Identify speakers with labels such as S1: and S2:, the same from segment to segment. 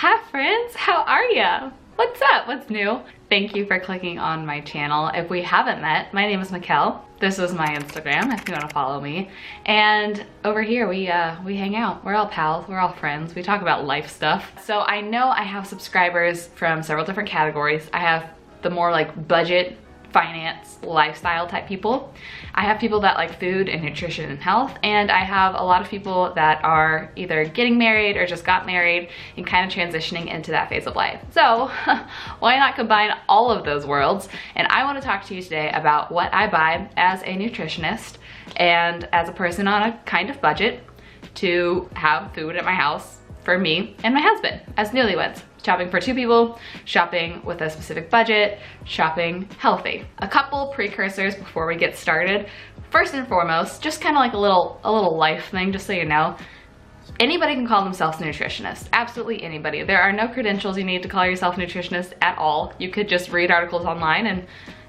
S1: Hi friends, how are ya? What's up? What's new? Thank you for clicking on my channel. If we haven't met, my name is Michel. This is my Instagram if you want to follow me. And over here we hang out. We're all pals, we're all friends. We talk about life stuff. So I know I have subscribers from several different categories. I have the more like budget, finance, lifestyle type people. I have people that like food and nutrition and health, and I have a lot of people that are either getting married or just got married and kind of transitioning into that phase of life. So why not combine all of those worlds? And I want to talk to you today about what I buy as a nutritionist and as a person on a kind of budget to have food at my house for me and my husband as newlyweds. Shopping for two people, shopping with a specific budget, shopping healthy. A couple precursors before we get started. First and foremost, just kind of like a little life thing, just so you know. Anybody can call themselves a nutritionist. Absolutely anybody. There are no credentials you need to call yourself a nutritionist at all. You could just read articles online and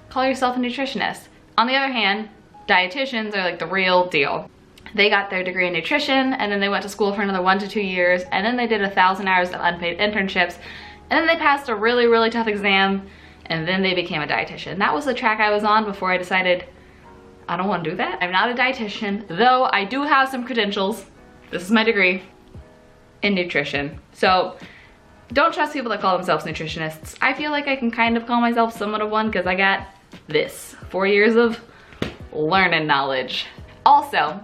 S1: call yourself a nutritionist. On the other hand, dietitians are like the real deal. They got their degree in nutrition, and then they went to school for another 1 to 2 years, and then they did 1,000 hours of unpaid internships, and then they passed a really tough exam, and then they became a dietitian. That was the track I was on before I decided I don't want to do that. I'm not a dietitian, though I do have some credentials. This is my degree in nutrition. So don't trust people that call themselves nutritionists. I feel like I can kind of call myself somewhat of one because I got this 4 years of learning knowledge. Also,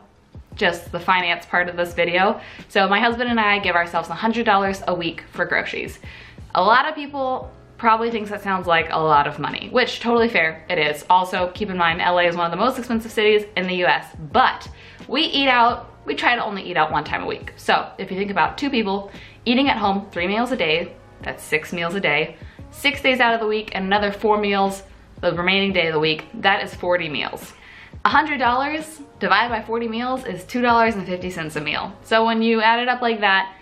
S1: just the finance part of this video. So my husband and I give ourselves $100 a week for groceries. A lot of people probably thinks that sounds like a lot of money, which totally fair, it is. Also, keep in mind, LA is one of the most expensive cities in the US, but we try to only eat out 1 time a week. So if you think about 2 people eating at home 3 meals a day, that's 6 meals a day, 6 days out of the week, and another 4 meals the remaining day of the week, that is 40 meals. $100 divided by 40 meals is $2.50 a meal. So when you add it up like that,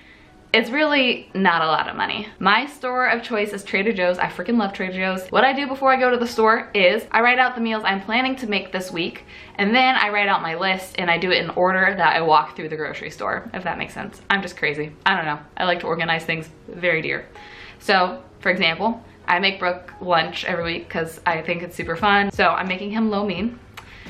S1: it's really not a lot of money. My store of choice is Trader Joe's. I freaking love Trader Joe's. What I do before I go to the store is I write out the meals I'm planning to make this week, and then I write out my list and I do it in order that I walk through the grocery store, if that makes sense. I'm just crazy. I don't know. I like to organize things very dear. So, for example, I make Brooke lunch every week because I think it's super fun. So I'm making him lo mein.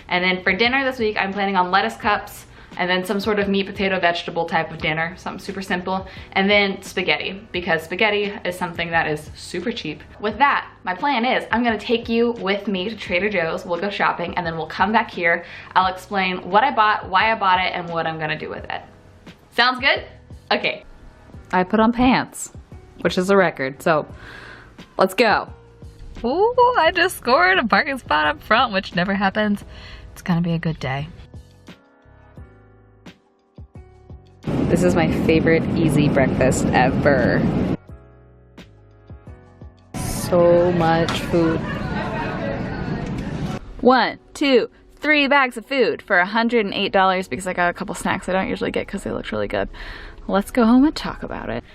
S1: And then for dinner this week, I'm planning on lettuce cups and then some sort of meat, potato, vegetable type of dinner, something super simple, and then spaghetti, because spaghetti is something that is super cheap. With that, my plan is I'm gonna take you with me to Trader Joe's, we'll go shopping, and then we'll come back here. I'll explain what I bought, why I bought it, and what I'm gonna do with it. Sounds good? Okay. I put on pants, which is a record, so let's go. Ooh, I just scored a parking spot up front, which never happens. It's gonna be a good day. This is my favorite easy breakfast ever. So much food. 1, 2, 3 bags of food for $108 because I got a couple snacks I don't usually get because they looked really good. Let's go home and talk about it.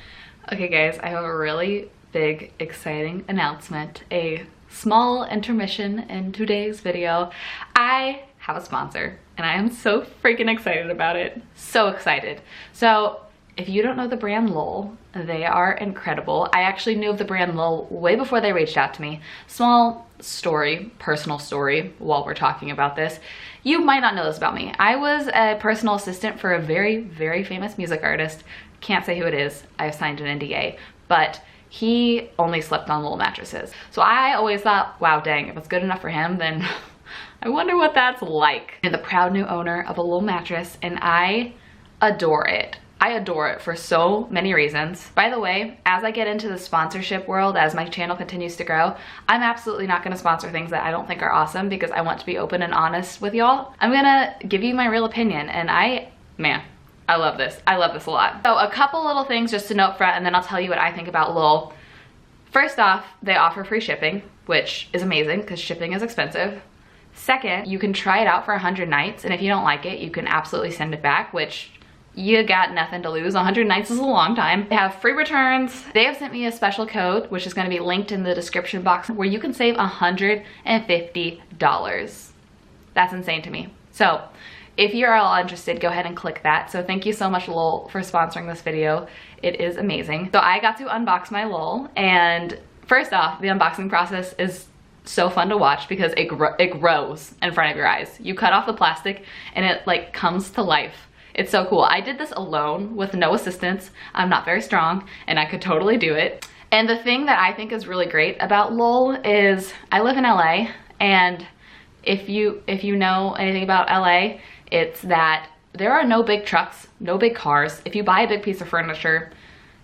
S1: Okay guys, I have a really big, exciting announcement. A small intermission in today's video. I have a sponsor and I am so freaking excited about it. So excited. So if you don't know the brand Lowell, they are incredible. I actually knew of the brand Lowell way before they reached out to me. Small story, personal story while we're talking about this. You might not know this about me. I was a personal assistant for a very famous music artist. Can't say who it is. I have signed an NDA, but he only slept on Lowell mattresses. So I always thought, wow, dang, if it's good enough for him, then I wonder what that's like. I'm the proud new owner of a Lowell mattress, and I adore it. I adore it for so many reasons. By the way, as I get into the sponsorship world, as my channel continues to grow, I'm absolutely not gonna sponsor things that I don't think are awesome because I want to be open and honest with y'all. I'm gonna give you my real opinion, and man, I love this. I love this a lot. So a couple little things just to note front, and then I'll tell you what I think about Lowell. First off, they offer free shipping, which is amazing because shipping is expensive. Second, you can try it out for 100 nights, and if you don't like it, you can absolutely send it back, which you got nothing to lose. 100 nights is a long time. They have free returns. They have sent me a special code, which is going to be linked in the description box, where you can save $150. That's insane to me. So if you're all interested, go ahead and click that. So thank you so much, Lowell, for sponsoring this video. It is amazing. So I got to unbox my Lowell, and first off, the unboxing process is so fun to watch because it grows in front of your eyes. You cut off the plastic and it like comes to life. It's so cool. I did this alone with no assistance. I'm not very strong and I could totally do it. And the thing that I think is really great about Lowell is I live in LA, and if you know anything about LA, it's that there are no big trucks, no big cars. If you buy a big piece of furniture,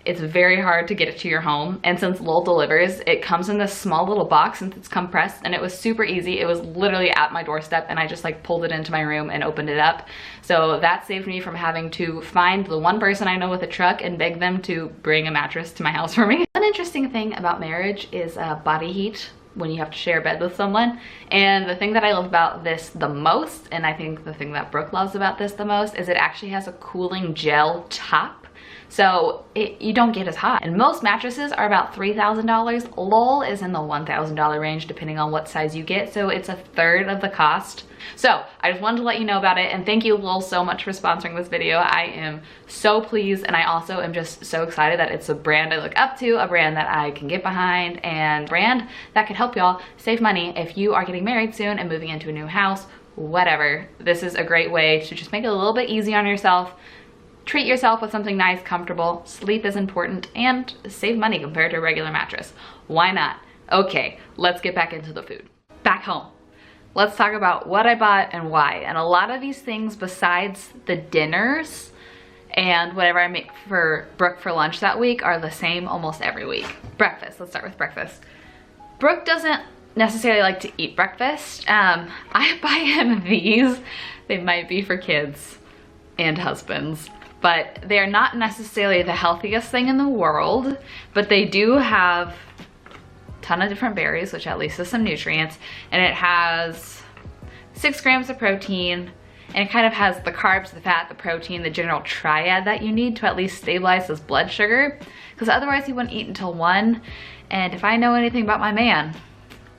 S1: it's very hard to get it to your home. And since Lowell delivers, it comes in this small little box since it's compressed, and it was super easy. It was literally at my doorstep and I just like pulled it into my room and opened it up. So that saved me from having to find the one person I know with a truck and beg them to bring a mattress to my house for me. One interesting thing about marriage is body heat when you have to share a bed with someone. And the thing that I love about this the most, and I think the thing that Brooke loves about this the most, is it actually has a cooling gel top. So you don't get as hot. And most mattresses are about $3,000. Lowell is in the $1,000 range depending on what size you get. So it's a third of the cost. So I just wanted to let you know about it, and thank you, Lowell, so much for sponsoring this video. I am so pleased, and I also am just so excited that it's a brand I look up to, a brand that I can get behind, and a brand that can help y'all save money if you are getting married soon and moving into a new house, whatever. This is a great way to just make it a little bit easy on yourself. Treat yourself with something nice, comfortable. Sleep is important, and save money compared to a regular mattress. Why not? Okay, let's get back into the food. Back home. Let's talk about what I bought and why. And a lot of these things, besides the dinners and whatever I make for Brooke for lunch that week, are the same almost every week. Breakfast, let's start with breakfast. Brooke doesn't necessarily like to eat breakfast. I buy him these. They might be for kids and husbands, but they're not necessarily the healthiest thing in the world, but they do have a ton of different berries, which at least is some nutrients, and it has 6 grams of protein, and it kind of has the carbs, the fat, the protein, the general triad that you need to at least stabilize his blood sugar, because otherwise he wouldn't eat until 1, and if I know anything about my man,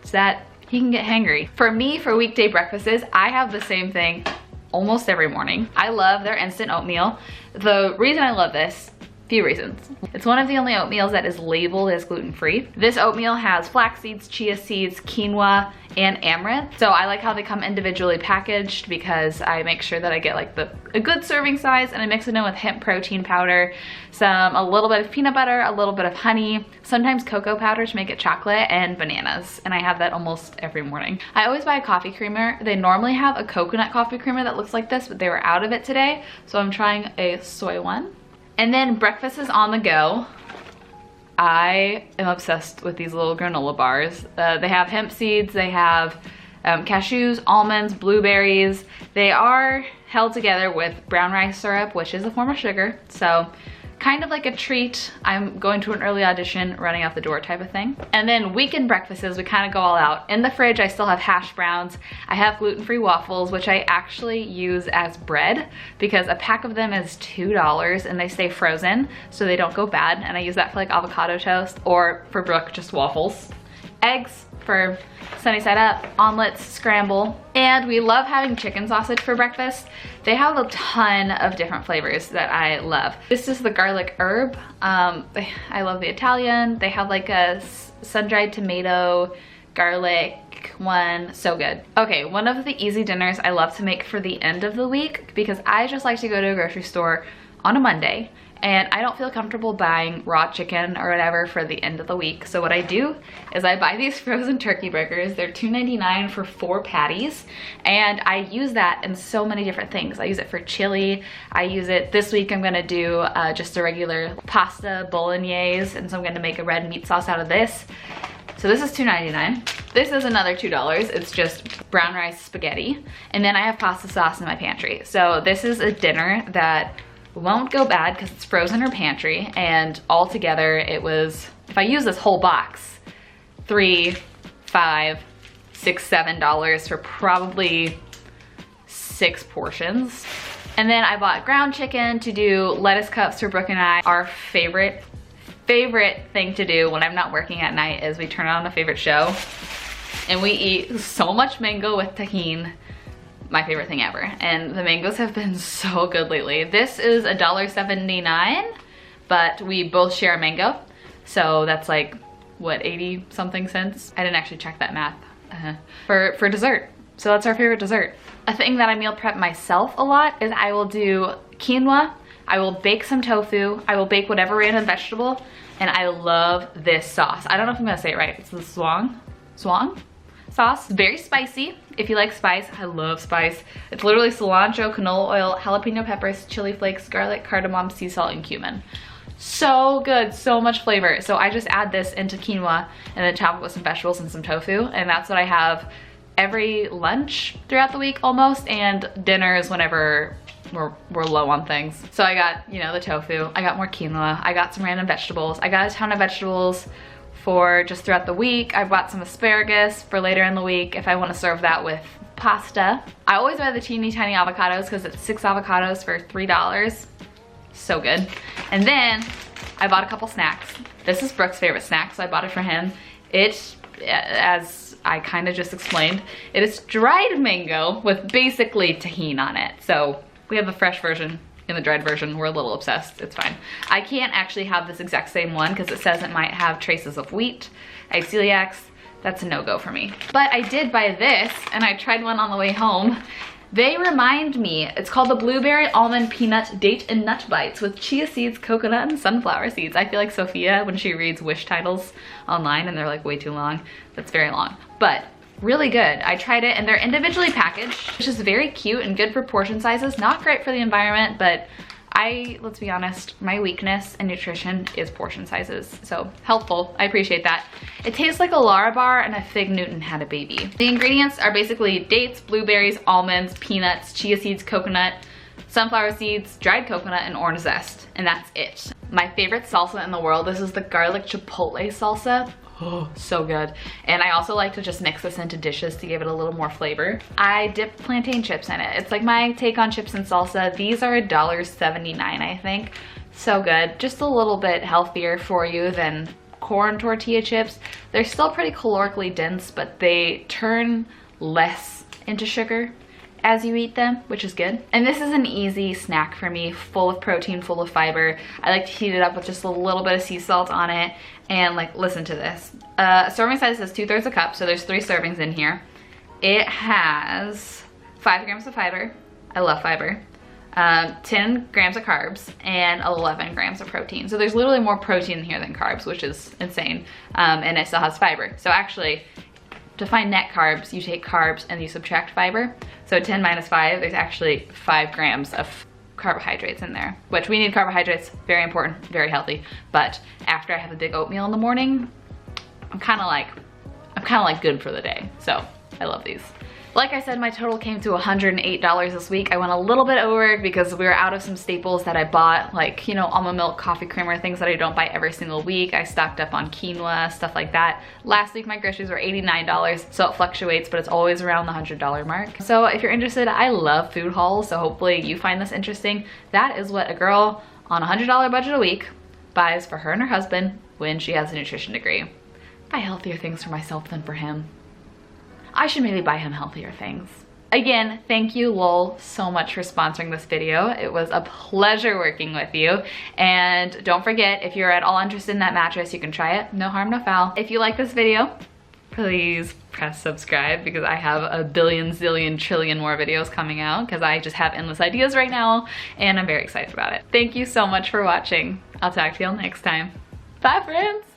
S1: it's that he can get hangry. For me, for weekday breakfasts, I have the same thing almost every morning. I love their instant oatmeal. The reason I love this, few reasons. It's one of the only oatmeals that is labeled as gluten-free. This oatmeal has flax seeds, chia seeds, quinoa, and amaranth. So I like how they come individually packaged because I make sure that I get like a good serving size, and I mix it in with hemp protein powder, a little bit of peanut butter, a little bit of honey, sometimes cocoa powder to make it chocolate, and bananas. And I have that almost every morning. I always buy a coffee creamer. They normally have a coconut coffee creamer that looks like this, but they were out of it today. So I'm trying a soy one. And then breakfast is on the go. I am obsessed with these little granola bars. They have hemp seeds, they have cashews, almonds, blueberries. They are held together with brown rice syrup, which is a form of sugar. So kind of like a treat. I'm going to an early audition, running out the door type of thing. And then weekend breakfasts, we kind of go all out. In the fridge, I still have hash browns. I have gluten-free waffles, which I actually use as bread because a pack of them is $2 and they stay frozen so they don't go bad. And I use that for like avocado toast, or for Brooke, just waffles. Eggs for sunny side up, omelets, scramble. And we love having chicken sausage for breakfast. They have a ton of different flavors that I love. This is the garlic herb. I love the Italian. They have like a sun-dried tomato, garlic one, so good. Okay, one of the easy dinners I love to make for the end of the week, because I just like to go to a grocery store on a Monday and I don't feel comfortable buying raw chicken or whatever for the end of the week. So what I do is I buy these frozen turkey burgers. They're $2.99 for 4 patties, and I use that in so many different things. I use it for chili. I use it, this week I'm gonna do just a regular pasta bolognese, and so I'm gonna make a red meat sauce out of this. So this is $2.99. This is another $2. It's just brown rice spaghetti. And then I have pasta sauce in my pantry. So this is a dinner that won't go bad because it's frozen in her pantry, and altogether it was, if I use this whole box, $3, $5, $6, $7 for probably 6 portions. And then I bought ground chicken to do lettuce cups for Brooke and I. Our favorite thing to do when I'm not working at night is we turn on a favorite show and we eat so much mango with tahini. my favorite thing ever. And the mangoes have been so good lately. This is $1.79, but we both share a mango. So that's like, what, 80 something cents? I didn't actually check that math. For dessert. So that's our favorite dessert. A thing that I meal prep myself a lot is I will do quinoa, I will bake some tofu, I will bake whatever random vegetable, and I love this sauce. I don't know if I'm gonna say it right. It's the swang sauce. Very spicy. If you like spice, I love spice. It's literally cilantro, canola oil, jalapeno peppers, chili flakes, garlic, cardamom, sea salt, and cumin. So good, so much flavor. So I just add this into quinoa and then top it with some vegetables and some tofu, and that's what I have every lunch throughout the week almost, and dinners whenever we're low on things. So I got, you know, the tofu, I got more quinoa, I got some random vegetables, I got a ton of vegetables for just throughout the week. I've bought some asparagus for later in the week if I want to serve that with pasta. I always buy the teeny tiny avocados because it's 6 avocados for $3. So good. And then I bought a couple snacks. This is Brooke's favorite snack, so I bought it for him. It, as I kind of just explained, it is dried mango with basically tahini on it. So we have the fresh version and the dried version. We're a little obsessed. It's fine. I can't actually have this exact same one because it says it might have traces of wheat. I have celiacs. That's a no-go for me. But I did buy this, and I tried one on the way home. They remind me, it's called the Blueberry Almond Peanut Date and Nut Bites with chia seeds, coconut, and sunflower seeds. I feel like Sophia when she reads wish titles online and they're like way too long. That's very long, but really good. I tried it and they're individually packaged, which is very cute and good for portion sizes. Not great for the environment, but let's be honest, my weakness in nutrition is portion sizes. So helpful, I appreciate that. It tastes like a Lara bar and a Fig Newton had a baby. The ingredients are basically dates, blueberries, almonds, peanuts, chia seeds, coconut, sunflower seeds, dried coconut, and orange zest, and that's it. My favorite salsa in the world, this is the garlic chipotle salsa. Oh, so good. And I also like to just mix this into dishes to give it a little more flavor. I dip plantain chips in it. It's like my take on chips and salsa. These are $1.79, I think. So good. Just a little bit healthier for you than corn tortilla chips. They're still pretty calorically dense, but they turn less into sugar as you eat them, which is good. And this is an easy snack for me, full of protein, full of fiber. I like to heat it up with just a little bit of sea salt on it. And like, listen to this. Serving size is 2/3 a cup, so there's 3 servings in here. It has 5 grams of fiber. I love fiber. 10 grams of carbs and 11 grams of protein. So there's literally more protein in here than carbs, which is insane. And it still has fiber. So actually, to find net carbs, you take carbs and you subtract fiber. So 10 minus 5, there's actually 5 grams of carbohydrates in there, which we need carbohydrates, very important, very healthy. But after I have a big oatmeal in the morning, I'm kind of like good for the day. So I love these. Like I said, my total came to $108 this week. I went a little bit over because we were out of some staples that I bought, like, you know, almond milk, coffee creamer, things that I don't buy every single week. I stocked up on quinoa, stuff like that. Last week, my groceries were $89, so it fluctuates, but it's always around the $100 mark. So if you're interested, I love food hauls, so hopefully you find this interesting. That is what a girl on a $100 budget a week buys for her and her husband when she has a nutrition degree. Buy healthier things for myself than for him. I should maybe buy him healthier things. Again, thank you, Lowell, so much for sponsoring this video. It was a pleasure working with you. And don't forget, if you're at all interested in that mattress, you can try it. No harm, no foul. If you like this video, please press subscribe because I have a billion, zillion, trillion more videos coming out because I just have endless ideas right now and I'm very excited about it. Thank you so much for watching. I'll talk to y'all next time. Bye, friends.